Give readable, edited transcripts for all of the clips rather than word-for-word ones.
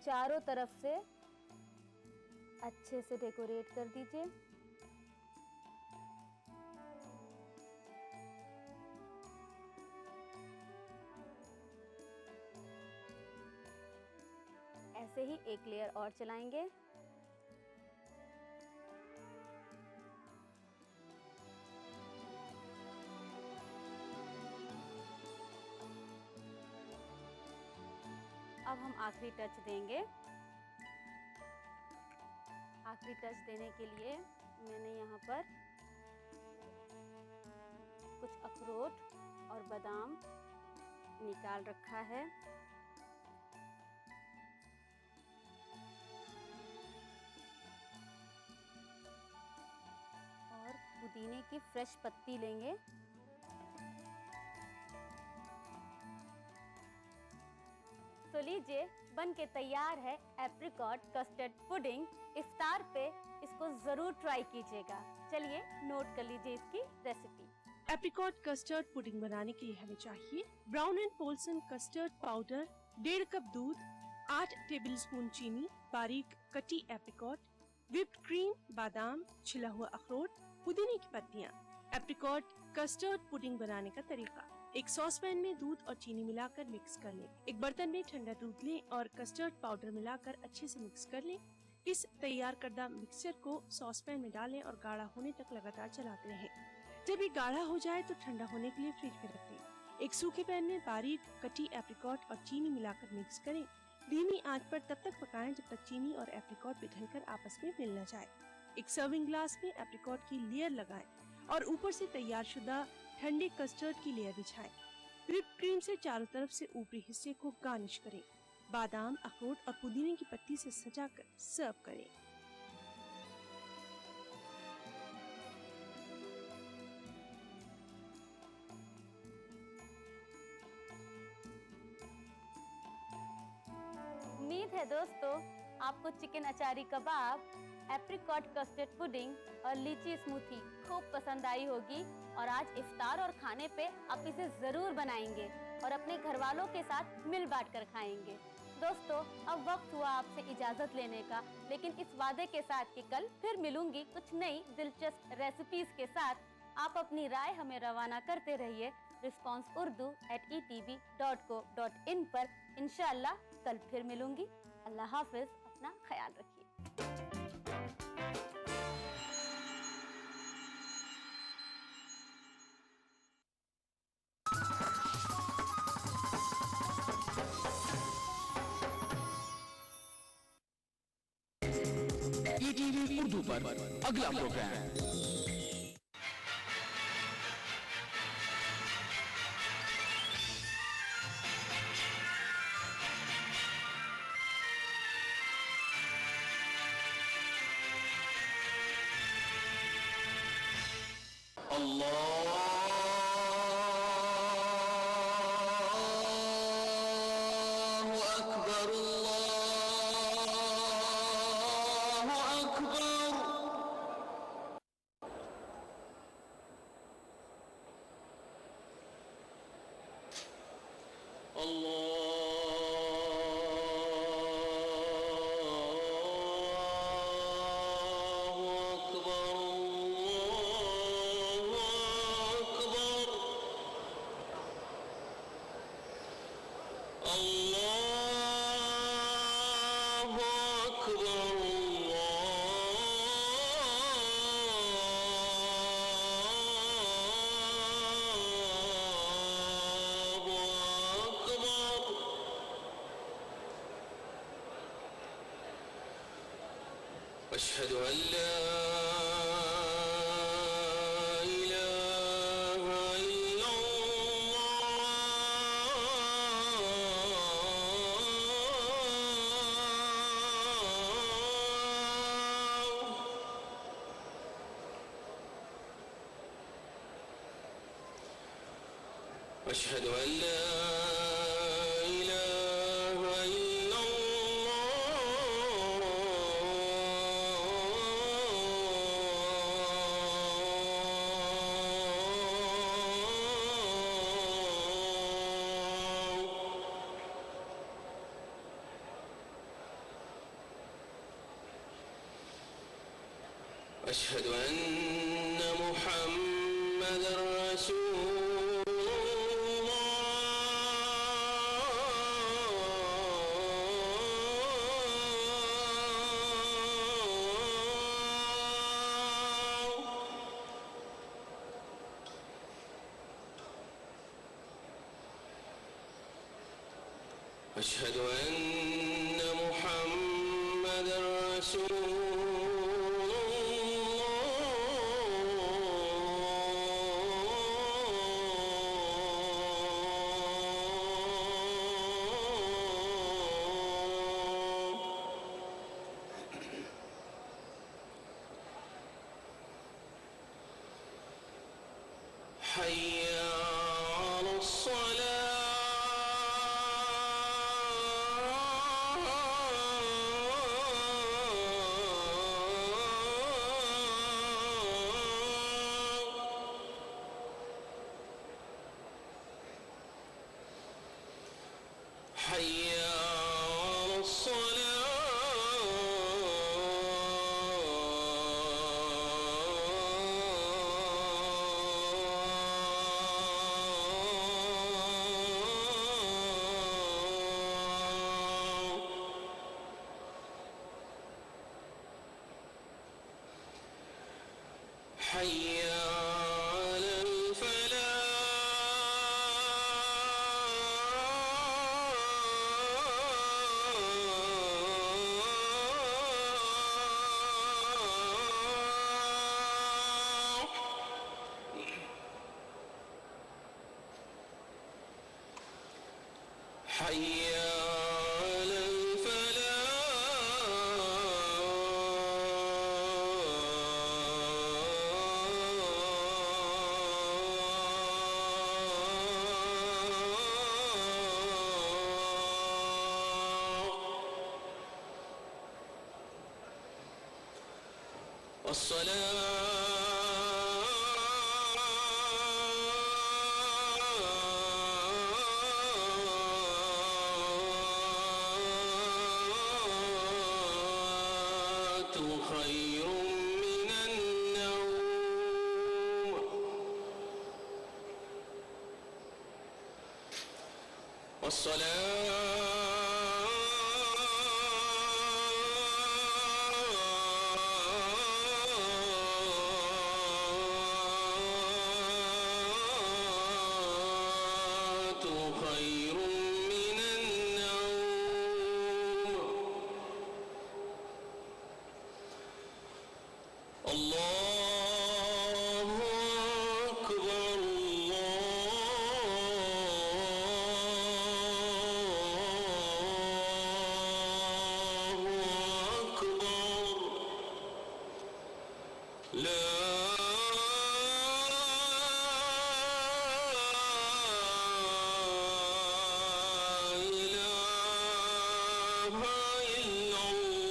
चारों तरफ से अच्छे से डेकोरेट कर दीजिए। ऐसे ही एक लेयर और चलाएंगे। अब हम आखिरी टच देंगे। आखिरी टच देने के लिए मैंने यहाँ पर कुछ अखरोट और बादाम निकाल रखा है। और पुदीने की फ्रेश पत्ती लेंगे। तो लीजिए, बन के तैयार है एप्रिकॉट कस्टर्ड पुडिंग। इफ्तार पे इसको जरूर ट्राई कीजिएगा। चलिए नोट कर लीजिए इसकी रेसिपी। एप्रिकॉट कस्टर्ड पुडिंग बनाने के लिए हमें चाहिए brown and Polson custard powder, 1.5 कप दूध, 8 टेबलस्पून चीनी, बारीक कटी एप्रिकॉट, व्हिप्ड क्रीम, बादाम, छिला हुआ अखरोट, पुदीने की पत्तियां। एप्रिकॉट कस्टर्ड पुडिंग बनाने का तरीका: एक सॉसपैन में दूध और चीनी मिलाकर मिक्स कर लें। एक बर्तन में ठंडा दूध लें और कस्टर्ड पाउडर मिलाकर अच्छे से मिक्स कर लें। इस तैयार करदा मिक्सचर को सॉसपैन में डालें और गाढ़ा होने तक लगातार चलाते रहें। जब ये गाढ़ा हो जाए तो ठंडा होने के लिए फ्रिज में रख दें। एक सूखे पैन में बारीक कटी एप्रिकॉट और चीनी मिलाकर मिक्स करें। धीमी आंच पर तब तक पकाएं जब तक चीनी और एप्रिकॉट पिघलकर आपस में मिल न जाए। एक सर्विंग ग्लास में एप्रिकॉट की लेयर लगाएं और ऊपर से तैयार शुदा ठंडे कस्टर्ड की लेयर बिछाएं। व्हिप्ड क्रीम से चारों तरफ से ऊपरी हिस्से को गार्निश करें। बादाम, अखरोट और पुदीने की पत्ती से सजाकर सर्व करें। उम्मीद है दोस्तों आपको चिकन अचारी कबाब, एप्रिकॉट कस्टर्ड पुडिंग और लीची स्मूथी खूब पसंद आई होगी। और आज इफ्तार और खाने पे आप इसे जरूर बनाएंगे और अपने घर वालों के साथ मिल बांट कर खाएंगे। दोस्तों अब वक्त हुआ आपसे इजाजत लेने का, लेकिन इस वादे के साथ कि कल फिर मिलूंगी कुछ नई दिलचस्प रेसिपीज के साथ। आप अपनी राय हमें रवाना करते रहिए responseurdu@etv.co.in पर। इंशाअल्लाह कल फिर मिलूंगी। अल्लाह हाफिज, अपना ख्याल रखिए। ETV उर्दू पर अगला प्रोग्राम أشهد أن لا إله إلا الله أشهد أن لا إله إلا الله أشهد أن محمدا رسول أشهد أن محمدا رسول حي على الصلاة حي على حي على الفلاح حي على الصلاة خير من النوم والصلاة خير من النوم الله أكبر الله أكبر لا إله إلا الله.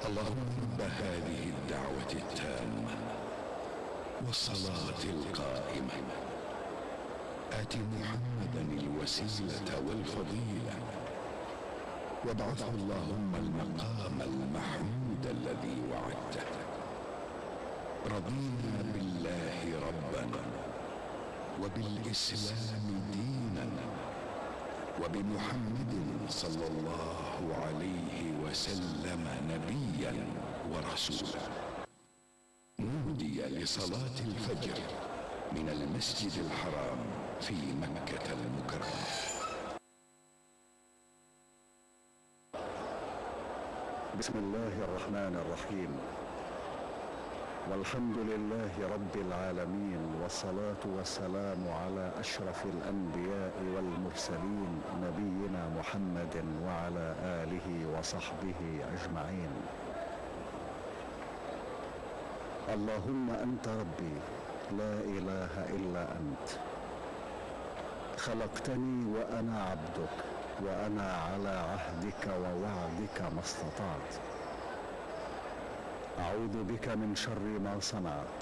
اللهم رب هذه الدعوة التامة والصلاة القائمة آت محمدا الوسيلة والفضيلة وابعثه اللهم المقام المحمود الذي وعدته. رضينا بالله ربا وبالإسلام دينا وبمحمد صلى الله عليه وسلم نبيا ورسولا. نودي لصلاة الفجر من المسجد الحرام في مكة المكرمة. بسم الله الرحمن الرحيم، والحمد لله رب العالمين، والصلاة والسلام على أشرف الأنبياء والمرسلين نبينا محمد وعلى آله وصحبه أجمعين. اللهم أنت ربي لا إله إلا أنت، خلقتني وأنا عبدك، وأنا على عهدك ووعدك ما استطعت. أعوذ بك من شر ما صنعت،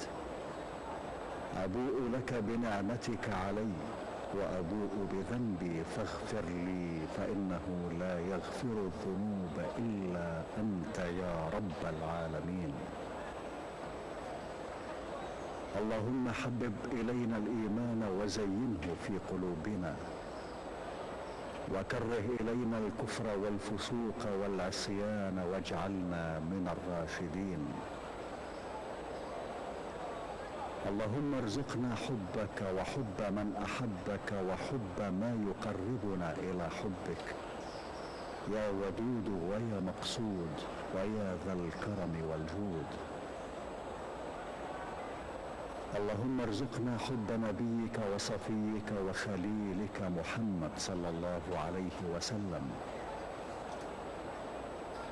أبوء لك بنعمتك علي وأبوء بذنبي فاغفر لي فإنه لا يغفر الذنوب إلا أنت يا رب العالمين. اللهم حبب إلينا الإيمان وزينه في قلوبنا، وكره إلينا الكفر والفسوق والعصيان واجعلنا من الراشدين. اللهم ارزقنا حبك وحب من أحبك وحب ما يقربنا إلى حبك يا ودود ويا مقصود ويا ذا الكرم والجود. اللهم ارزقنا حب نبيك وصفيك وخليلك محمد صلى الله عليه وسلم،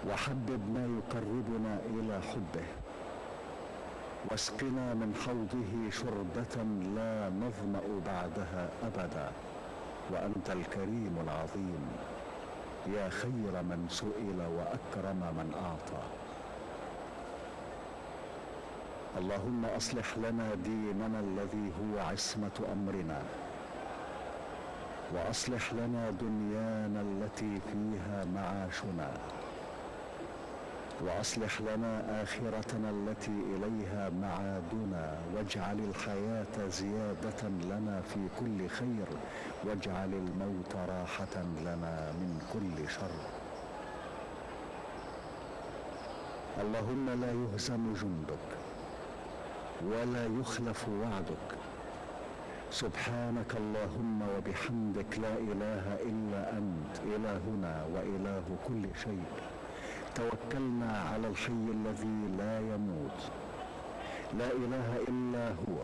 وحبب ما يقربنا إلى حبه، واسقنا من حوضه شربة لا نظمأ بعدها أبدا، وأنت الكريم العظيم يا خير من سئل وأكرم من أعطى. اللهم أصلح لنا ديننا الذي هو عصمة أمرنا، وأصلح لنا دنيانا التي فيها معاشنا، وأصلح لنا آخرتنا التي إليها معادنا، واجعل الحياة زيادة لنا في كل خير، واجعل الموت راحة لنا من كل شر. اللهم لا يهزم جندك ولا يخلف وعدك. سبحانك اللهم وبحمدك، لا إله إلا أنت إلهنا وإله كل شيء. توكلنا على الحي الذي لا يموت، لا إله إلا هو،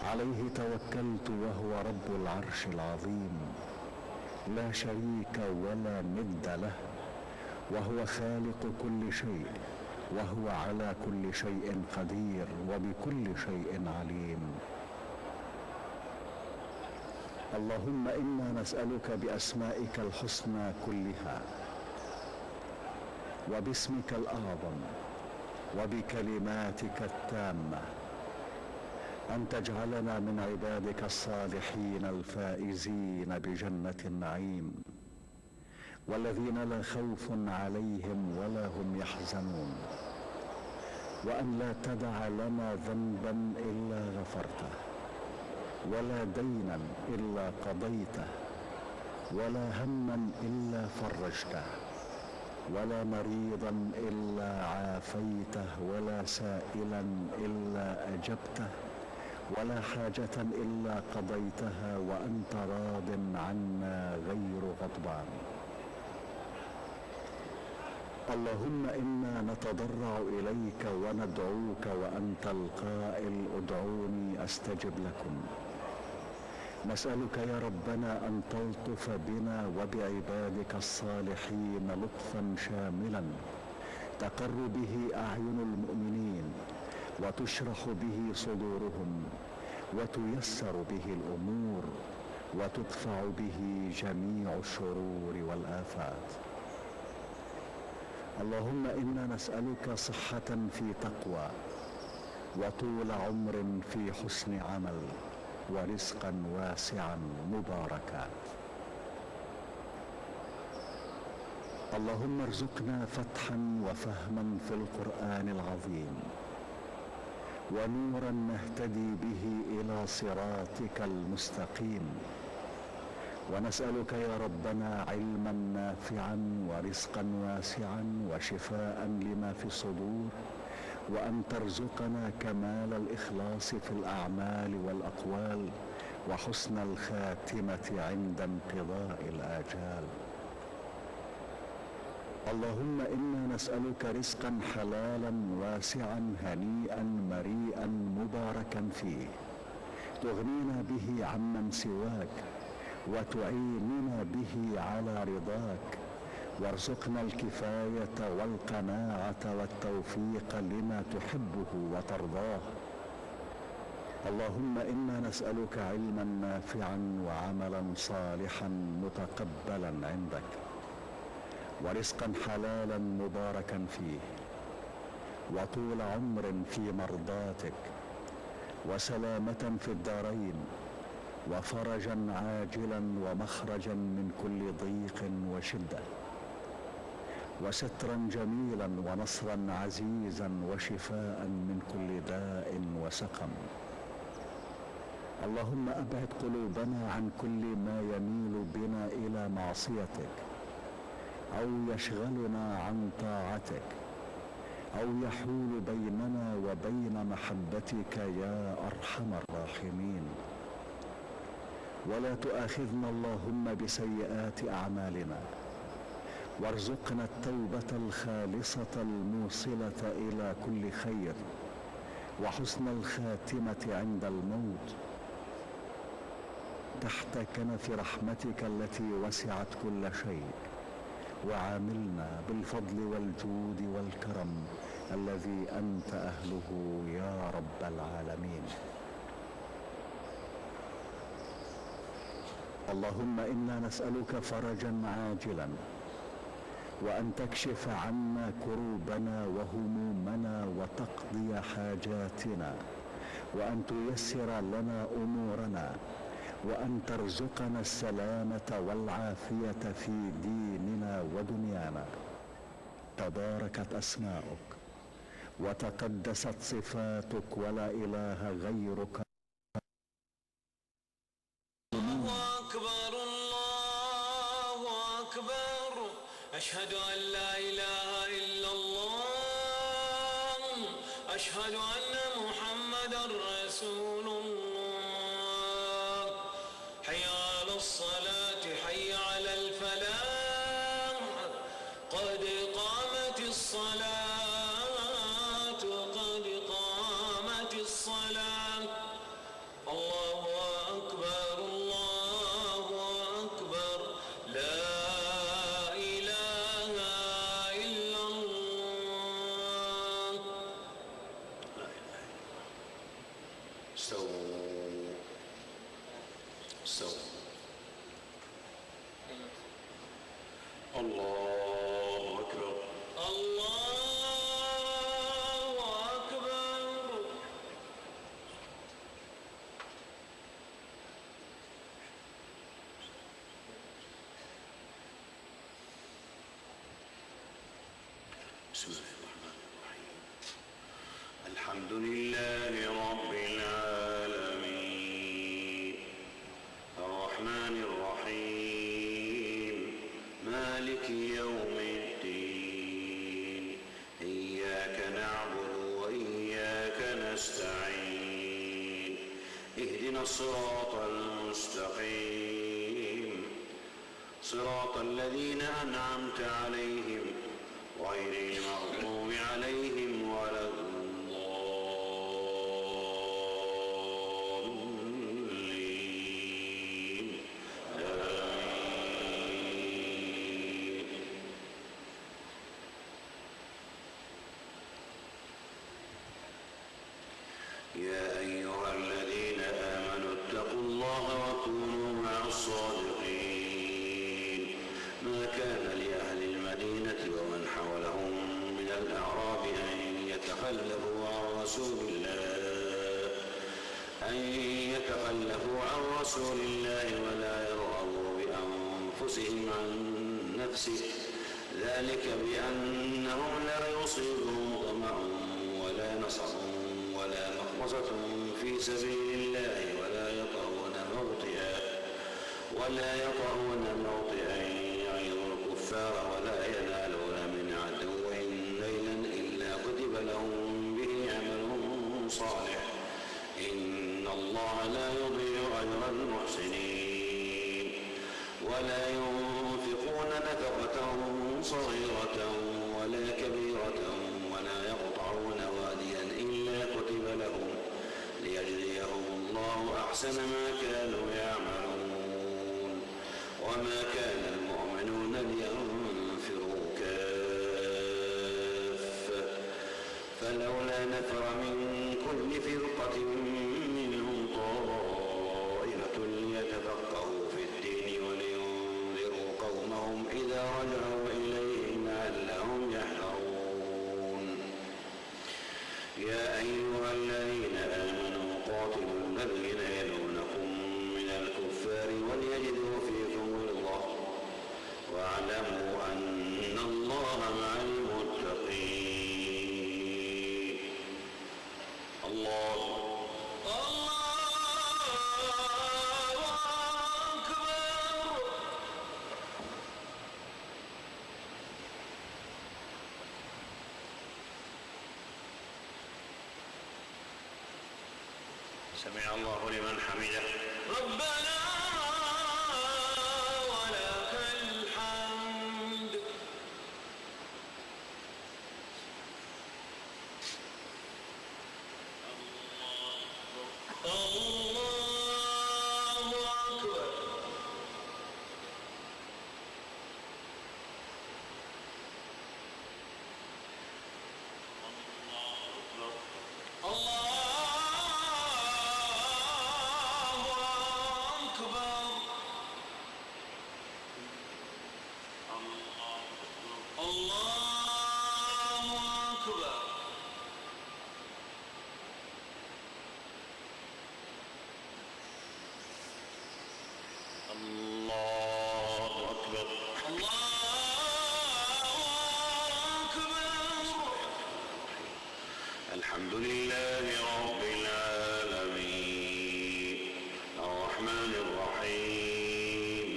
عليه توكلت وهو رب العرش العظيم، لا شريك ولا ند له، وهو خالق كل شيء، وهو على كل شيء قدير وبكل شيء عليم. اللهم إنا نسألك بأسمائك الحسنى كلها وباسمك الأعظم وبكلماتك التامة أن تجعلنا من عبادك الصالحين الفائزين بجنة النعيم، والذين لا خوف عليهم ولا هم يحزنون، وأن لا تدع لنا ذنبا إلا غفرته، ولا دينا إلا قضيته، ولا هما إلا فرجته، ولا مريضا إلا عافيته، ولا سائلا إلا أجبته، ولا حاجة إلا قضيتها وأنت راض عنا غير غضبان. اللهم إنا نتضرع إليك وندعوك وأنت القائل ادعوني أستجب لكم. نسألك يا ربنا أن تلطف بنا وبعبادك الصالحين لطفا شاملا تقر به أعين المؤمنين، وتشرح به صدورهم، وتيسر به الأمور، وتدفع به جميع الشرور والآفات. اللهم إنا نسألك صحة في تقوى، وطول عمر في حسن عمل، ورزقا واسعا مباركا. اللهم ارزقنا فتحا وفهما في القرآن العظيم، ونورا نهتدي به إلى صراطك المستقيم. ونسألك يا ربنا علما نافعا ورزقا واسعا وشفاء لما في الصدور، وأن ترزقنا كمال الإخلاص في الأعمال والأقوال، وحسن الخاتمة عند انقضاء الآجال. اللهم إنا نسألك رزقا حلالا واسعا هنيئا مريئا مباركا فيه، تغنينا به عمن سواك، وتعيننا به على رضاك، وارزقنا الكفاية والقناعة والتوفيق لما تحبه وترضاه. اللهم إنا نسألك علما نافعا وعملا صالحا متقبلا عندك، ورزقا حلالا مباركا فيه، وطول عمر في مرضاتك، وسلامة في الدارين، وفرجا عاجلا ومخرجا من كل ضيق وشدة، وسترا جميلا ونصرا عزيزا وشفاء من كل داء وسقم. اللهم أبعد قلوبنا عن كل ما يميل بنا إلى معصيتك أو يشغلنا عن طاعتك أو يحول بيننا وبين محبتك يا أرحم الراحمين. ولا تؤاخذنا اللهم بسيئات أعمالنا، وارزقنا التوبة الخالصة الموصلة إلى كل خير وحسن الخاتمة عند الموت، تحت كنف رحمتك التي وسعت كل شيء. وعاملنا بالفضل والجود والكرم الذي أنت أهله يا رب العالمين. اللهم إنا نسألك فرجا عاجلا، وأن تكشف عنا كروبنا وهمومنا وتقضي حاجاتنا، وأن تيسر لنا أمورنا، وأن ترزقنا السلامة والعافية في ديننا ودنيانا. تباركت أسماؤك وتقدست صفاتك ولا إله غيرك. الله أكبر الله أكبر، أشهد أن لا إله إلا الله، أشهد أن محمدا رسول الله. حي على الصلاة حي على الفلاح، قد قامت الصلاة قد قامت الصلاة. الله أكبر الله أكبر، لا إله إلا الله. استووا استووا. الله أكبر الله أكبر. بسم الله الرحمن الرحيم. الحمد لله رب العالمين، الرحمن الرحيم، مالك يوم الدين. إياك نعبد وإياك نستعين، اهدنا الصراط المستقيم، صراط الذين أنعمت عليهم غير المغضوب عليهم ولا الضالين. آمين. يا أيها الذين آمنوا اتقوا الله وكونوا مع الصادقين. ما كان لأهل المدينة ومن حولهم من الأعراب أن يتخلفوا عن رسول الله ولا يرغبوا بأنفسهم عن نفسه، ذلك بأنهم لا يصيبهم ظمأ ولا نصب ولا مخمصة في سبيل الله ولا يطعون موطئا يعظ الكفار ولا ينالون من عدو نيلا إلا كتب لهم به عمل صالح. إن الله لا يضيع أجر المحسنين. ولا ينفقون نفقة صغيرة ولا كبيرة ولا يقطعون واديا إلا كتب لهم ليجزيهم الله أحسن ما كانوا يعملون. وما كان المؤمنون لينفروا كافة، فلولا نفر من كل فرقة منهم طائفة ليتفقهوا في الدين ولينذروا قومهم إذا رجعوا إليهم لعلهم يحذرون. يا أيها الذين آمنوا قاتلوا الذين يلونكم من سمع الله لمن حمده. ربنا ولك الحمد. الله أكبر. الله الحمد لله رب العالمين الرحمن الرحيم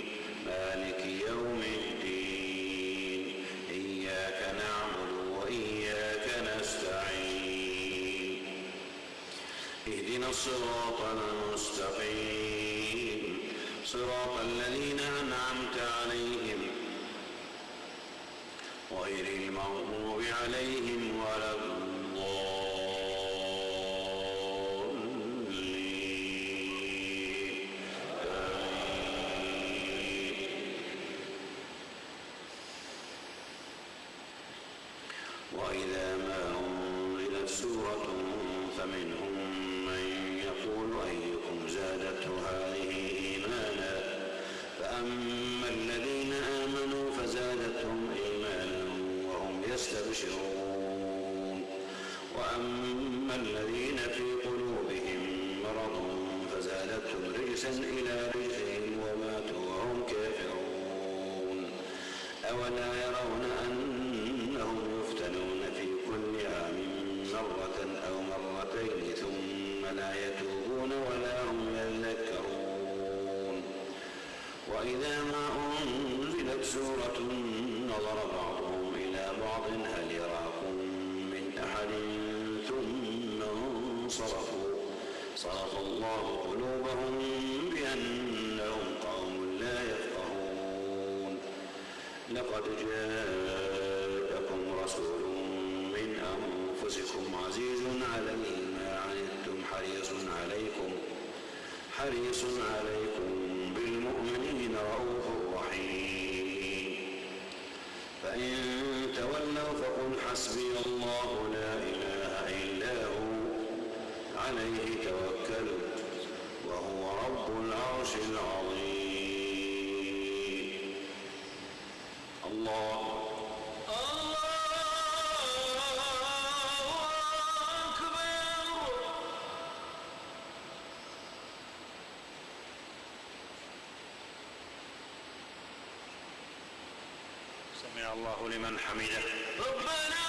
مالك يوم الدين إياك نعبد وإياك نستعين اهدنا الصراط المستقيم صراط الذين أنعمت عليهم غير المغضوب عليهم ولا وإذا ما أنزلت سورة فمنهم من يقول أيكم زادته هذه إيمانا فأما الذين آمنوا فزادتهم إيمانا وهم يستبشرون وأما الذين في قلوبهم مرض فزادتهم رجسا إلى رجسهم وماتوا وهم كافرون أولا يرون أنهم يفتنون في كل عام مرة أو مرتين ثم لا يتوبون ولا هم يذكرون وإذا ما أنزلت سورة نظر بعضهم إلى بعض هل يراكم من أحد ثم انصرفوا صرف الله قلوبهم بأنهم قوم لا يفقهون لقد جاءكم رسول من أنفسكم عزيز عليه ما عنتم حريص عليكم بالمؤمنين رؤوف رحيم فإن تولوا فقل حسبي الله لا إله إلا هو عليه توكلت وهو رب العرش العظيم. الله سمع الله لمن حمده. ربنا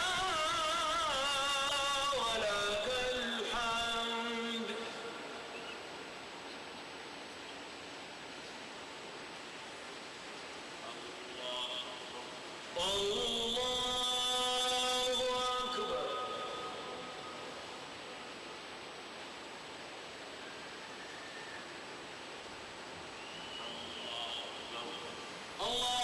ولك الحمد. الله أكبر. الله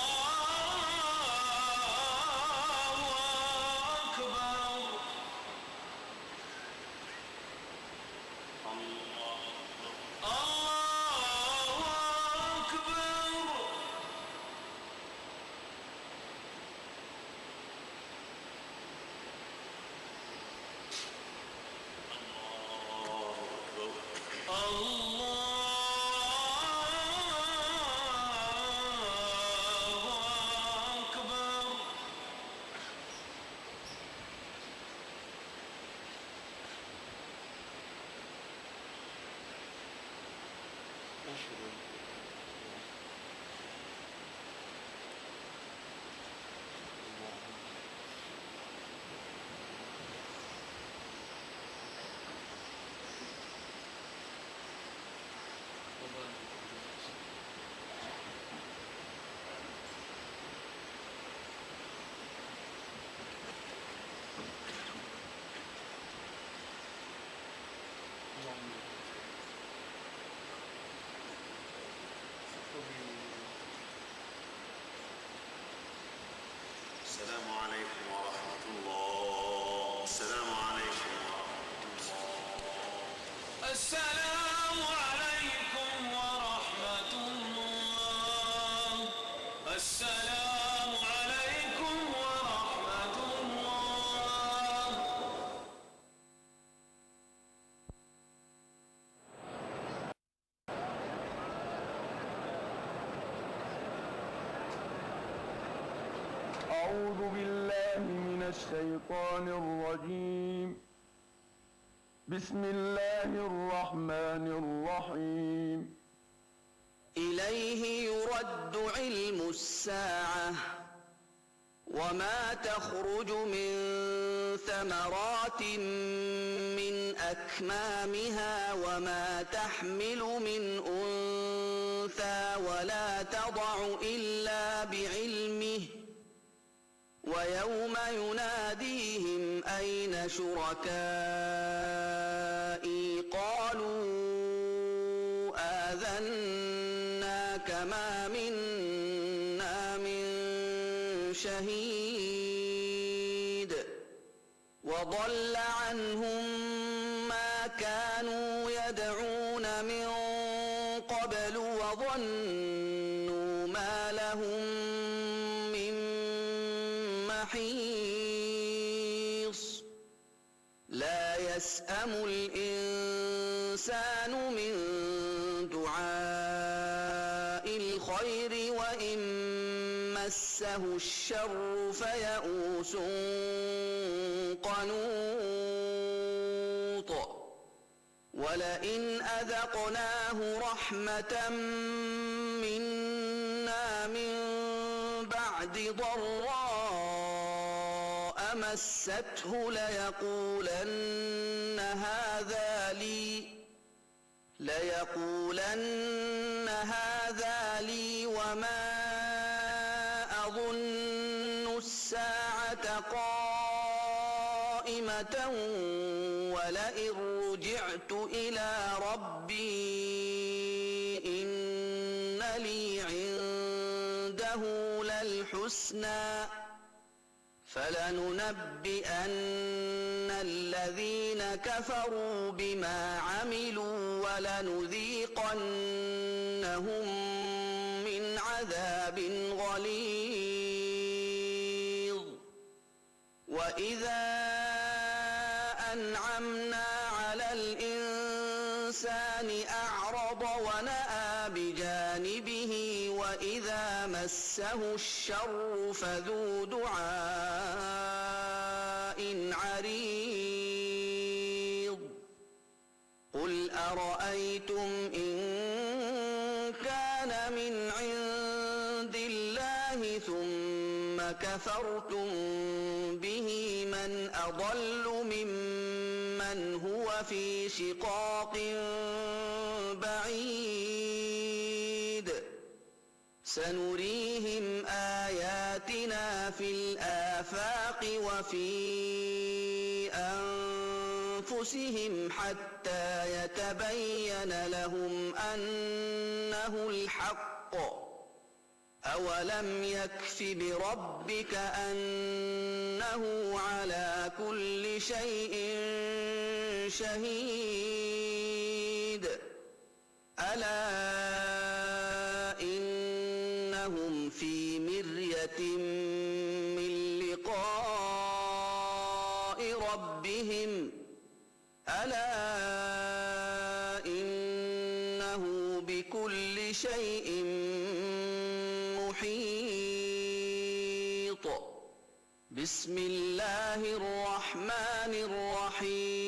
السلام عليكم ورحمة الله. السلام عليكم ورحمة الله. السلام عليكم ورحمة الله. السلام عليكم ورحمة الله. أعوذ بالله من الشيطان الرجيم. بسم الله الرحمن الرحيم. إليه يرد علم الساعة وما تخرج من ثمرات من أكمامها وما تحمل من أنثى ولا تضع إلا بعلمه ويوم يناديهم أين شركائي قالوا آذناك ما منا من شهيد وضل عنهم ما كانوا يدعون من قبل وظنوا ما لهم من محيص لا يسأم الإنسان من دعاء الخير وإن مسه الشر فيئوس قنوط ولئن أذقناه رحمة منا من بعد ضراء مسته ليقولن هذا لي وما أظن الساعة قائمة ولئن رجعت إلى ربي إن لي عنده للحسنى فلننبئن الذين كفروا بما عملوا ولنذيقنهم من عذاب غليظ وإذا أنعمنا على الإنسان أعرض ونأى بجانبه وإذا مسه الشر فذو دعاء عريض قل أرأيتم إن كان من عند الله ثم كفرتم به من أضل ممن هو في شقاق بعيد سنريهم آياتنا في الآفاق وفي أنفسهم حتى يتبين لهم أنه الحق أولم يكف بربك أنه على كل شيء شهيد ألا إنهم في مرية من لقاء ربهم ألا إنه بكل شيء محيط بسم الله الرحمن الرحيم